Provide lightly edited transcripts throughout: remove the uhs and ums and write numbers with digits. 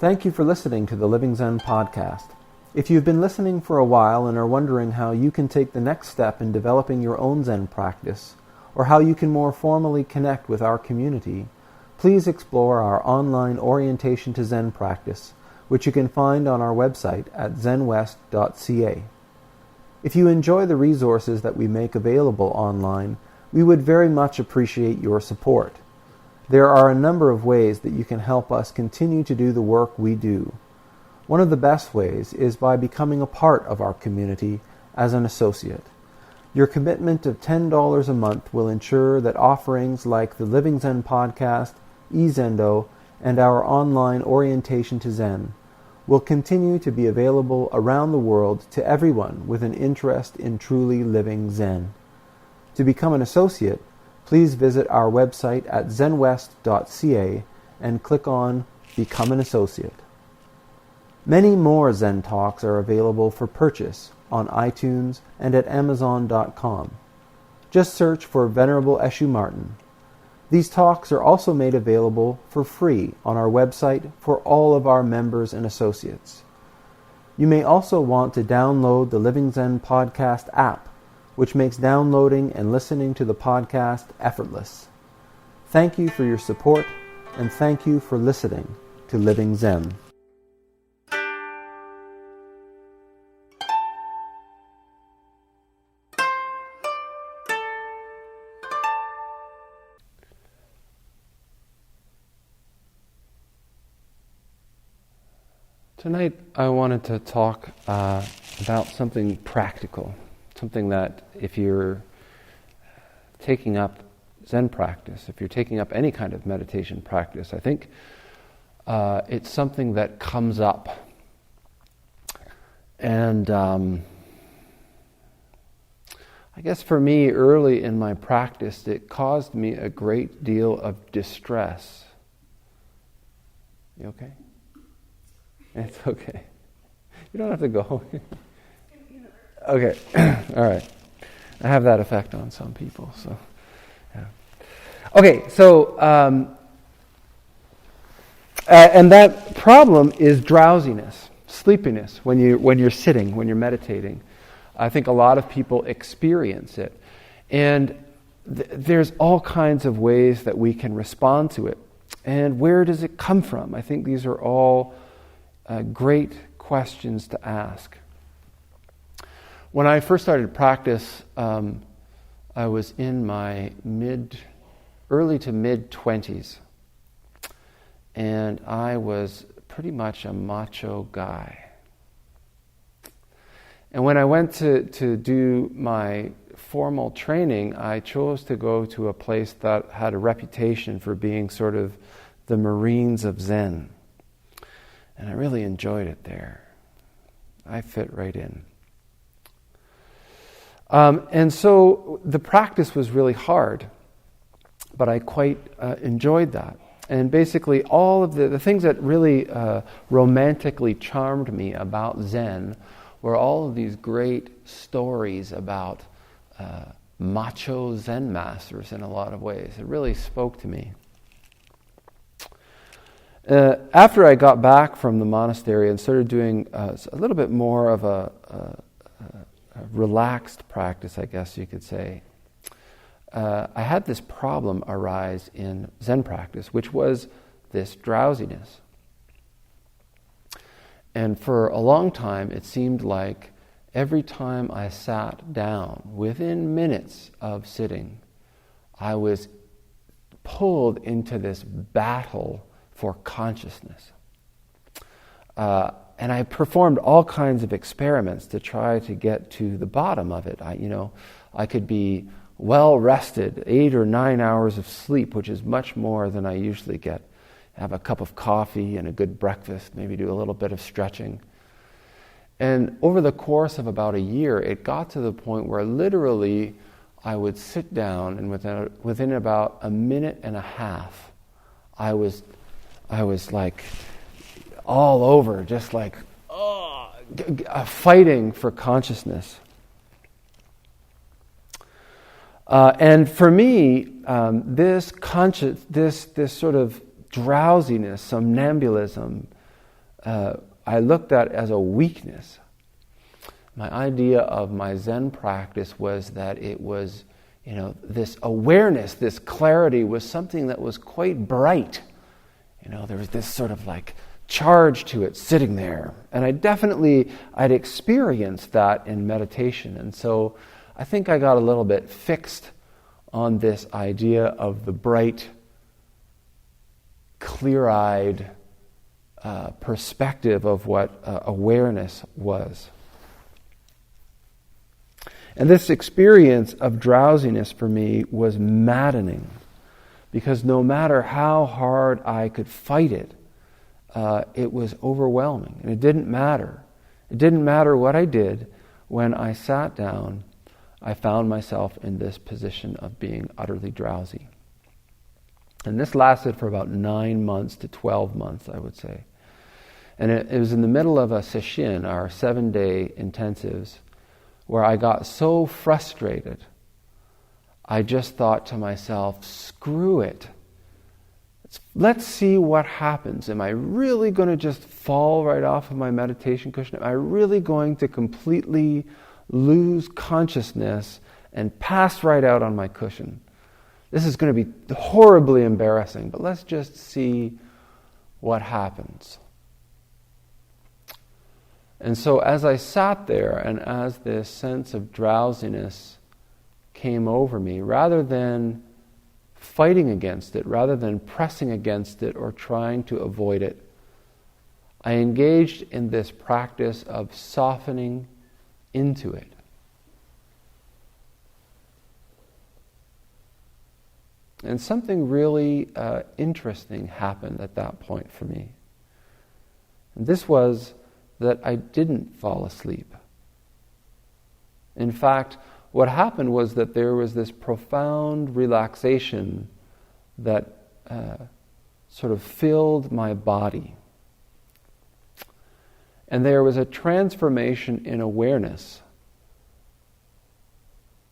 Thank you for listening to the Living Zen-podcast. If you've been listening for a while and are wondering how you can take the next step in developing your own Zen practice, or how you can more formally connect with our community, please explore our online Orientation to Zen practice, which you can find on our website at zenwest.ca. If you enjoy the resources that we make available online, we would very much appreciate your support. There are a number of ways that you can help us continue to do the work we do. One of the best ways is by becoming a part of our community as an associate. Your commitment of $10 a month will ensure that offerings like the Living Zen-podcast, eZendo, and our online Orientation to Zen will continue to be available around the world to everyone with an interest in truly living Zen. To become an associate, please visit our website at zenwest.ca and click on Become an Associate. Many more Zen Talks are available for purchase on iTunes and at Amazon.com. Just search for Venerable Eshu Martin. These talks are also made available for free on our website for all of our members and associates. You may also want to download the Living Zen Podcast app, which makes downloading and listening to the podcast effortless. Thank you for your support, and thank you for listening to Living Zen. Tonight I wanted to talk about something practical. Something that if you're taking up Zen practice, if you're taking up any kind of meditation practice, I think it's something that comes up. And I guess for me, early in my practice, it caused me a great deal of distress. You okay? It's okay. You don't have to go. Okay, all right. I have that effect on some people, so yeah. Okay, so and that problem is drowsiness, sleepiness when you're sitting, when you're meditating. I think a lot of people experience it, and there's all kinds of ways that we can respond to it. And where does it come from? I think these are all great questions to ask. When I first started practice, I was in my early to mid-20s, and I was pretty much a macho guy. And when I went to do my formal training, I chose to go to a place that had a reputation for being sort of the Marines of Zen. And I really enjoyed it there. I fit right in. And so the practice was really hard, but I quite enjoyed that. And basically all of the things that really romantically charmed me about Zen were all of these great stories about macho Zen masters in a lot of ways. It really spoke to me. After I got back from the monastery and started doing a little bit more of a relaxed practice, I guess you could say, I had this problem arise in Zen practice, which was this drowsiness. And for a long time, it seemed like every time I sat down, within minutes of sitting, I was pulled into this battle for consciousness. And I performed all kinds of experiments to try to get to the bottom of it. I could be well rested, 8 or 9 hours of sleep, which is much more than I usually get. Have a cup of coffee and a good breakfast, maybe do a little bit of stretching. And over the course of about a year, it got to the point where literally I would sit down, and within about a minute and a half, I was like all over, just like fighting for consciousness. And for me, this sort of drowsiness, somnambulism, I looked at as a weakness. My idea of my Zen practice was that it was, this awareness, this clarity was something that was quite bright. There was this sort of like charge to it sitting there. And I'd experienced that in meditation. And so I think I got a little bit fixed on this idea of the bright, clear-eyed perspective of what awareness was. And this experience of drowsiness for me was maddening, because no matter how hard I could fight it, it was overwhelming. And it didn't matter. It didn't matter what I did. When I sat down, I found myself in this position of being utterly drowsy. And this lasted for about 9 months to 12 months, I would say. And it was in the middle of a sesshin, our 7-day intensives, where I got so frustrated, I just thought to myself, screw it. Let's see what happens. Am I really going to just fall right off of my meditation cushion? Am I really going to completely lose consciousness and pass right out on my cushion? This is going to be horribly embarrassing, but let's just see what happens. And so as I sat there and as this sense of drowsiness came over me, rather than fighting against it, rather than pressing against it or trying to avoid it, I engaged in this practice of softening into it. And something really interesting happened at that point for me. And this was that I didn't fall asleep. In fact, what happened was that there was this profound relaxation that sort of filled my body. And there was a transformation in awareness.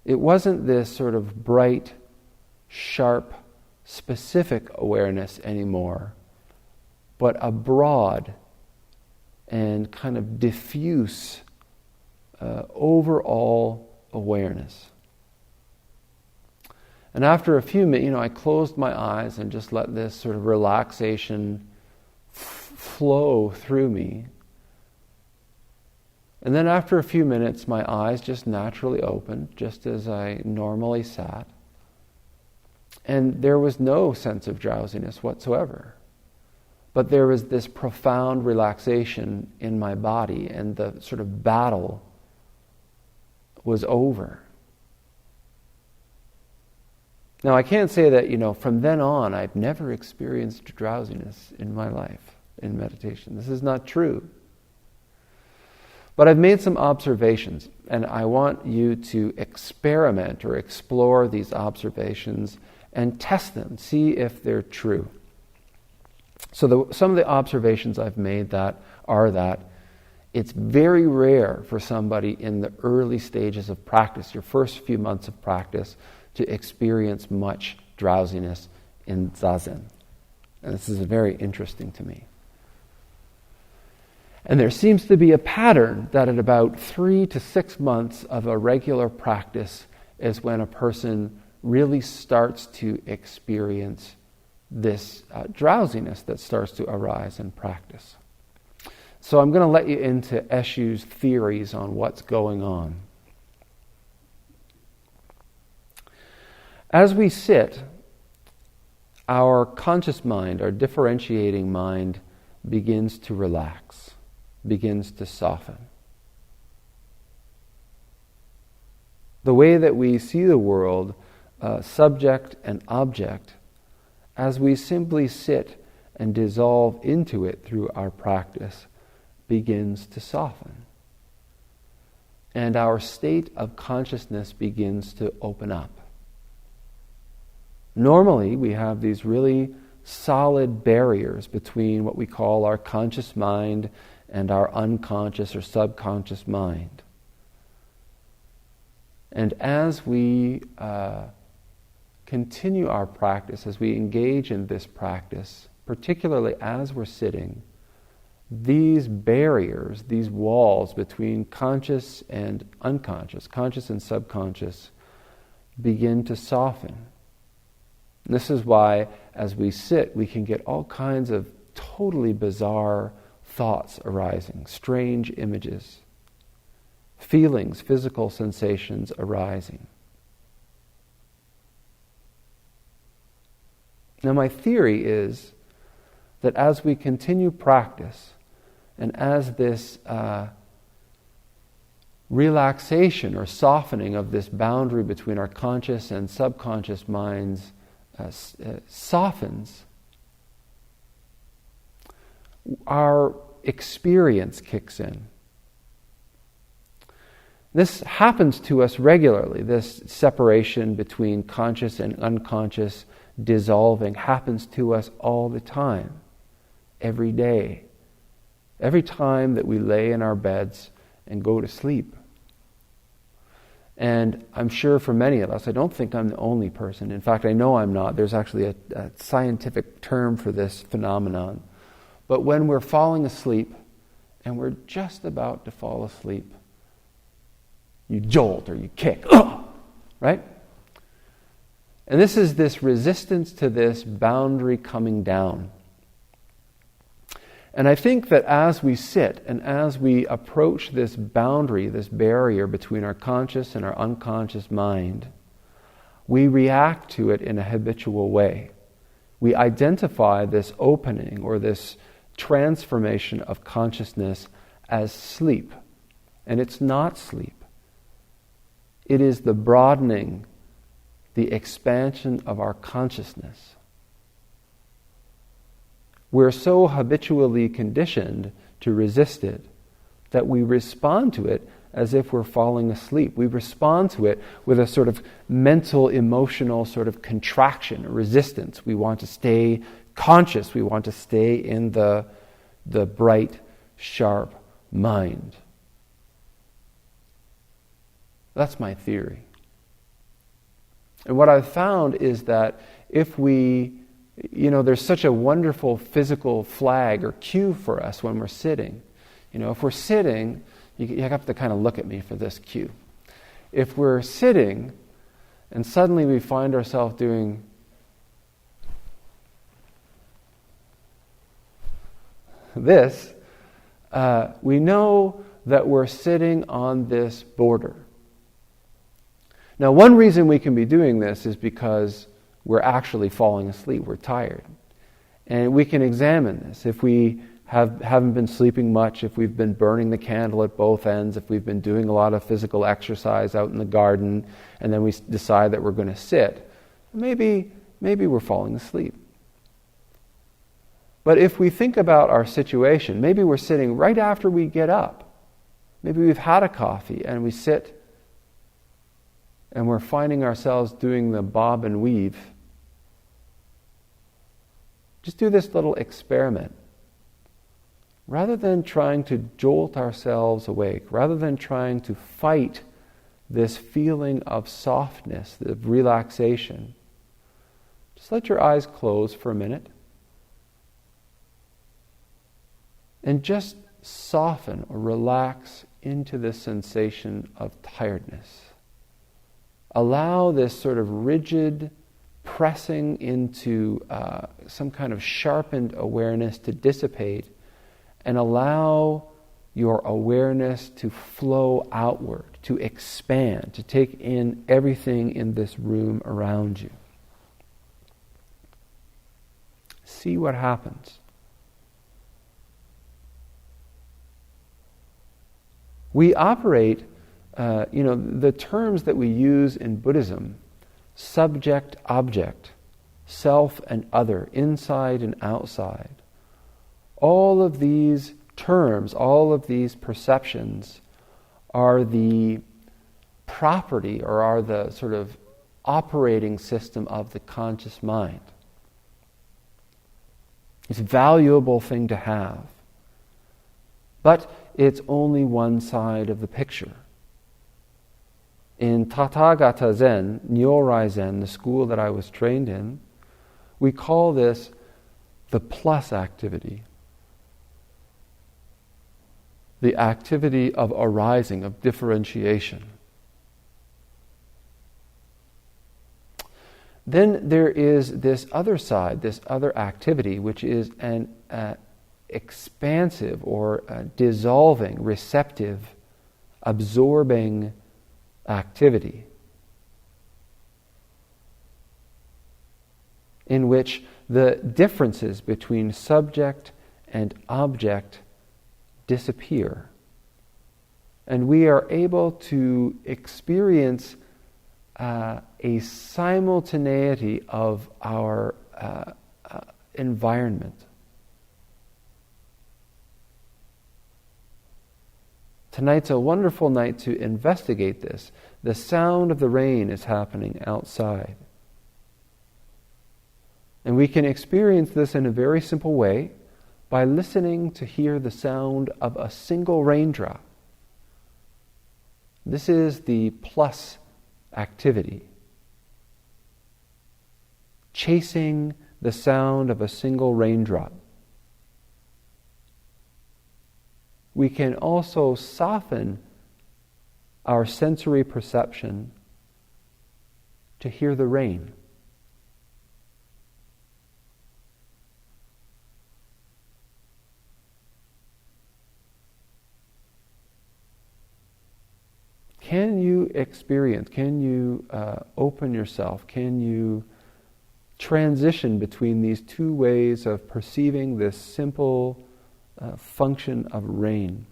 It wasn't this sort of bright, sharp, specific awareness anymore, but a broad and kind of diffuse overall awareness. And after a few minutes, I closed my eyes and just let this sort of relaxation flow through me. And then after a few minutes, my eyes just naturally opened, just as I normally sat. And there was no sense of drowsiness whatsoever. But there was this profound relaxation in my body, and the sort of battle was over. Now, I can't say that, from then on, I've never experienced drowsiness in my life in meditation. This is not true. But I've made some observations, and I want you to experiment or explore these observations and test them, see if they're true. So some of the observations I've made are that it's very rare for somebody in the early stages of practice, your first few months of practice, to experience much drowsiness in Zazen. And this is very interesting to me. And there seems to be a pattern that at about 3 to 6 months of a regular practice is when a person really starts to experience this drowsiness that starts to arise in practice. So I'm going to let you into Eshu's theories on what's going on. As we sit, our conscious mind, our differentiating mind, begins to relax, begins to soften. The way that we see the world, subject and object, as we simply sit and dissolve into it through our practice, begins to soften. And our state of consciousness begins to open up. Normally, we have these really solid barriers between what we call our conscious mind and our unconscious or subconscious mind. And as we continue our practice, as we engage in this practice, particularly as we're sitting, these barriers, these walls between conscious and unconscious, conscious and subconscious, begin to soften. And this is why, as we sit, we can get all kinds of totally bizarre thoughts arising, strange images, feelings, physical sensations arising. Now, my theory is that as we continue practice, and as this relaxation or softening of this boundary between our conscious and subconscious minds softens, our experience kicks in. This happens to us regularly. This separation between conscious and unconscious dissolving happens to us all the time, every day. Every time that we lay in our beds and go to sleep. And I'm sure for many of us, I don't think I'm the only person. In fact, I know I'm not. There's actually a scientific term for this phenomenon. But when we're falling asleep, and we're just about to fall asleep, you jolt or you kick, right? And this is this resistance to this boundary coming down. And I think that as we sit and as we approach this boundary, this barrier between our conscious and our unconscious mind, we react to it in a habitual way. We identify this opening or this transformation of consciousness as sleep. And it's not sleep. It is the broadening, the expansion of our consciousness. We're so habitually conditioned to resist it that we respond to it as if we're falling asleep. We respond to it with a sort of mental, emotional sort of contraction, resistance. We want to stay conscious. We want to stay in the bright, sharp mind. That's my theory. And what I've found is that if we, there's such a wonderful physical flag or cue for us when we're sitting. If we're sitting, you have to kind of look at me for this cue. If we're sitting and suddenly we find ourselves doing this, we know that we're sitting on this border. Now, one reason we can be doing this is because we're actually falling asleep, we're tired. And we can examine this. If we haven't been sleeping much, if we've been burning the candle at both ends, if we've been doing a lot of physical exercise out in the garden, and then we decide that we're going to sit, maybe we're falling asleep. But if we think about our situation, maybe we're sitting right after we get up. Maybe we've had a coffee and we sit and we're finding ourselves doing the bob and weave. Just do this little experiment. Rather than trying to jolt ourselves awake, rather than trying to fight this feeling of softness, of relaxation, just let your eyes close for a minute and just soften or relax into this sensation of tiredness. Allow this sort of rigid pressing into some kind of sharpened awareness to dissipate, and allow your awareness to flow outward, to expand, to take in everything in this room around you. See what happens. We operate, the terms that we use in Buddhism, subject, object, self and other, inside and outside. All of these terms, all of these perceptions are the property or are the sort of operating system of the conscious mind. It's a valuable thing to have. But it's only one side of the picture. In Tathagata Zen, Nyorai Zen, the school that I was trained in, we call this the plus activity. the activity of arising, of differentiation. Then there is this other side, this other activity, which is an expansive or dissolving, receptive, absorbing activity, in which the differences between subject and object disappear. And we are able to experience a simultaneity of our environment. Tonight's a wonderful night to investigate this. The sound of the rain is happening outside. And we can experience this in a very simple way by listening to hear the sound of a single raindrop. This is the plus activity. Chasing the sound of a single raindrop. We can also soften our sensory perception to hear the rain. Can you experience, can you open yourself, can you transition between these two ways of perceiving this simple function of rain?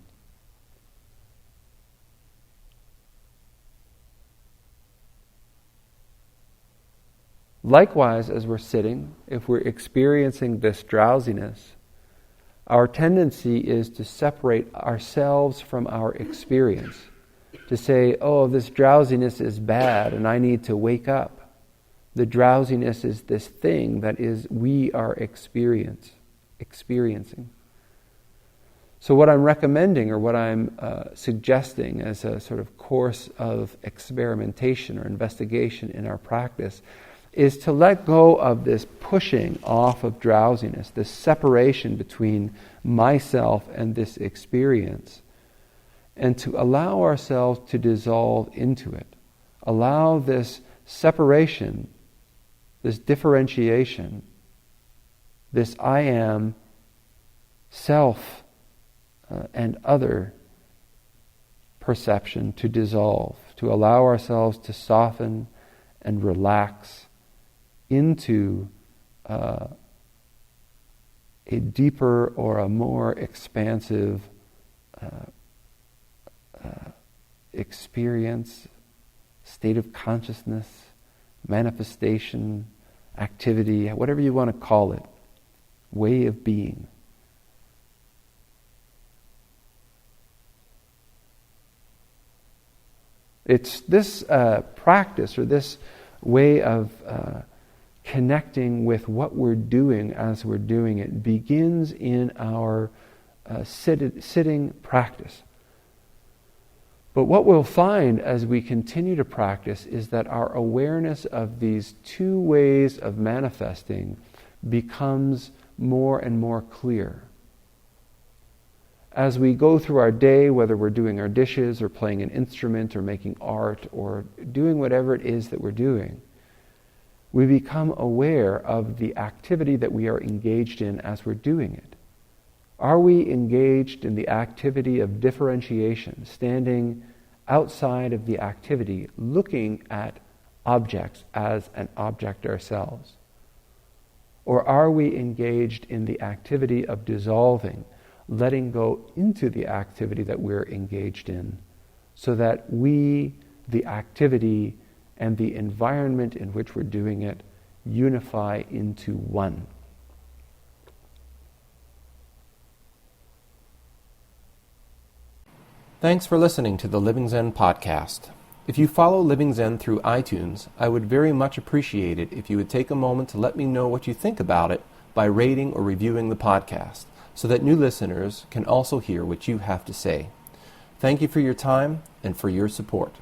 Likewise, as we're sitting, if we're experiencing this drowsiness, our tendency is to separate ourselves from our experience. To say, oh, this drowsiness is bad and I need to wake up. The drowsiness is this thing that is we are experiencing. So what I'm recommending, or what I'm suggesting as a sort of course of experimentation or investigation in our practice, is to let go of this pushing off of drowsiness, this separation between myself and this experience, and to allow ourselves to dissolve into it. Allow this separation, this differentiation, this I am, self, and other perception to dissolve, to allow ourselves to soften and relax into a deeper or a more expansive experience, state of consciousness, manifestation, activity, whatever you want to call it, way of being. It's this practice, or this way of connecting with what we're doing as we're doing it, begins in our sitting practice. But what we'll find as we continue to practice is that our awareness of these two ways of manifesting becomes more and more clear. As we go through our day, whether we're doing our dishes or playing an instrument or making art or doing whatever it is that we're doing, we become aware of the activity that we are engaged in as we're doing it. Are we engaged in the activity of differentiation, standing outside of the activity, looking at objects as an object ourselves? Or are we engaged in the activity of dissolving, letting go into the activity that we're engaged in, so that we, the activity, and the environment in which we're doing it unify into one? Thanks for listening to the Living Zen podcast. If you follow Living Zen through iTunes, I would very much appreciate it if you would take a moment to let me know what you think about it by rating or reviewing the podcast, so that new listeners can also hear what you have to say. Thank you for your time and for your support.